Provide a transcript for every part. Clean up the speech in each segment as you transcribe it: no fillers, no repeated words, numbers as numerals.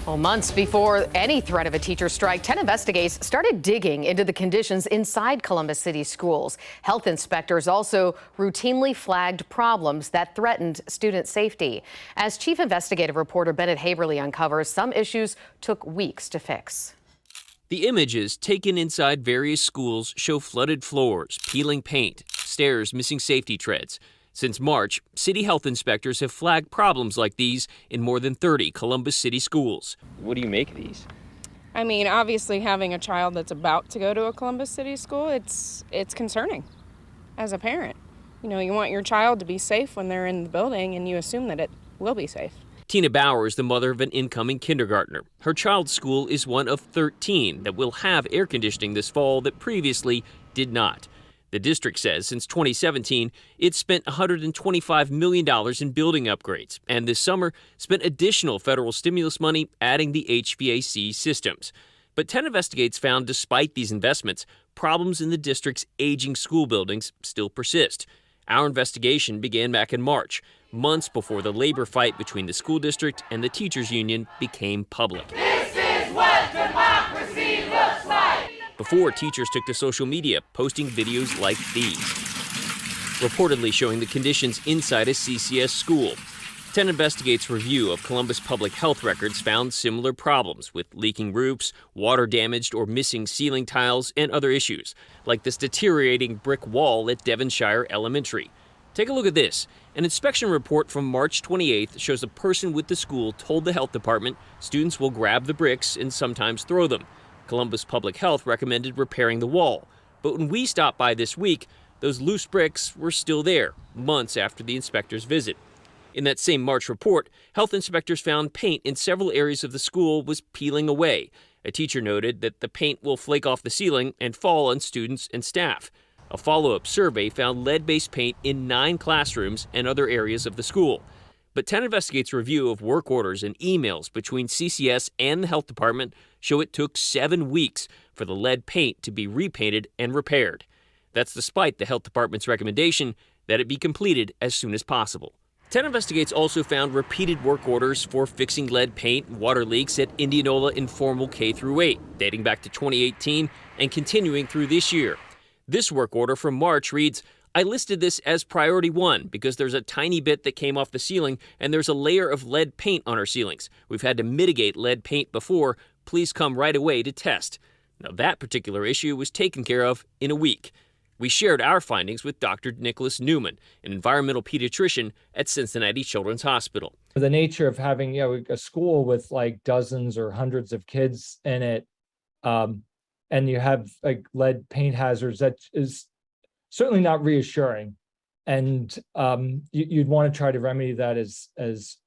Well, months before any threat of a teacher strike, 10 Investigates started digging into the conditions inside Columbus City schools. Health inspectors also routinely flagged problems that threatened student safety. As Chief Investigative Reporter Bennett Haverly uncovers, some issues took weeks to fix. The images taken inside various schools show flooded floors, peeling paint, stairs missing safety treads. Since March, city health inspectors have flagged problems like these in more than 30 Columbus City schools. What do you make of these? I mean, obviously having a child that's about to go to a Columbus City school, it's concerning as a parent. You know, you want your child to be safe when they're in the building, and you assume that it will be safe. Tina Bauer is the mother of an incoming kindergartner. Her child's school is one of 13 that will have air conditioning this fall that previously did not. The district says since 2017, it's spent $125 million in building upgrades, and this summer spent additional federal stimulus money adding the HVAC systems. But 10 Investigates found despite these investments, problems in the district's aging school buildings still persist. Our investigation began back in March, months before the labor fight between the school district and the teachers union became public. This is what democracy looks like. Before teachers took to social media, posting videos like these, reportedly showing the conditions inside a CCS school. 10 Investigates' review of Columbus public health records found similar problems with leaking roofs, water-damaged or missing ceiling tiles, and other issues, like this deteriorating brick wall at Devonshire Elementary. Take a look at this. An inspection report from March 28th shows a person with the school told the health department students will grab the bricks and sometimes throw them. Columbus Public Health recommended repairing the wall. But when we stopped by this week, those loose bricks were still there, months after the inspector's visit. In that same March report, health inspectors found paint in several areas of the school was peeling away. A teacher noted that the paint will flake off the ceiling and fall on students and staff. A follow-up survey found lead-based paint in 9 classrooms and other areas of the school. But 10 Investigates' review of work orders and emails between CCS and the health department show it took 7 weeks for the lead paint to be repainted and repaired. That's despite the health department's recommendation that it be completed as soon as possible. 10 Investigates also found repeated work orders for fixing lead paint and water leaks at Indianola Informal K-8, dating back to 2018 and continuing through this year. This work order from March reads, I listed this as priority 1 because there's a tiny bit that came off the ceiling and there's a layer of lead paint on our ceilings. We've had to mitigate lead paint before. Please come right away to test. Now that particular issue was taken care of in a week. We shared our findings with Dr. Nicholas Newman, an environmental pediatrician at Cincinnati Children's Hospital. The nature of having a school with like dozens or hundreds of kids in it, and you have like lead paint hazards, that is certainly not reassuring. And you'd want to try to remedy that as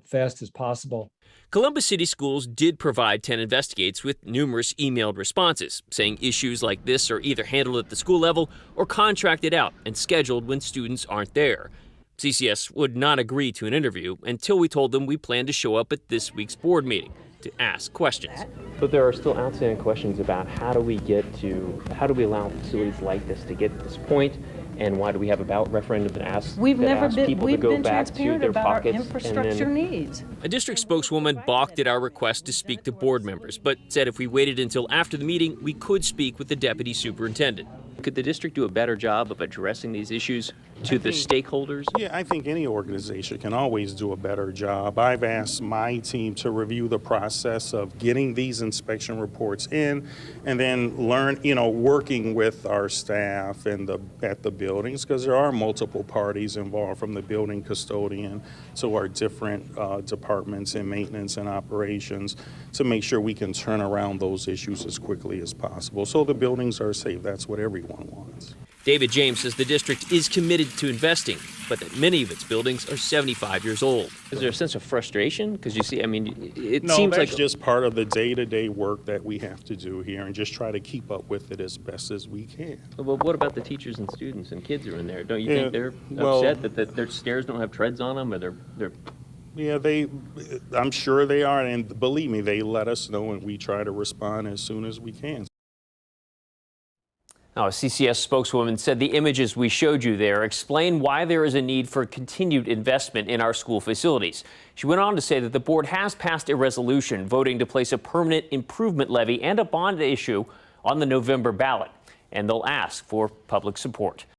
fast as possible. Columbus City Schools did provide 10 Investigates with numerous emailed responses, saying issues like this are either handled at the school level or contracted out and scheduled when students aren't there. CCS would not agree to an interview until we told them we plan to show up at this week's board meeting to ask questions. But there are still outstanding questions about how do we allow facilities like this to get to this point, and why do we have a ballot referendum that asks people to go back to their pockets? Infrastructure needs. A district spokeswoman balked at our request to speak to board members, but said if we waited until after the meeting, we could speak with the deputy superintendent. Could the district do a better job of addressing these issues to the stakeholders? Yeah, I think any organization can always do a better job. I've asked my team to review the process of getting these inspection reports in and then working with our staff and at the buildings, because there are multiple parties involved, from the building custodian to our different departments in maintenance and operations, to make sure we can turn around those issues as quickly as possible so the buildings are safe. That's what everyone wants. David James says the district is committed to investing, but that many of its buildings are 75 years old. Is there a sense of frustration? Because you see, I mean, it No, seems that's like just part of the day-to-day work that we have to do here, and just try to keep up with it as best as we can. Well, what about the teachers and students and kids who are in there? Don't you think they're upset that their stairs don't have treads on them, or they're Yeah, I'm sure they are, and believe me, they let us know, and we try to respond as soon as we can. Now, a CCS spokeswoman said the images we showed you there explain why there is a need for continued investment in our school facilities. She went on to say that the board has passed a resolution voting to place a permanent improvement levy and a bond issue on the November ballot, and they'll ask for public support.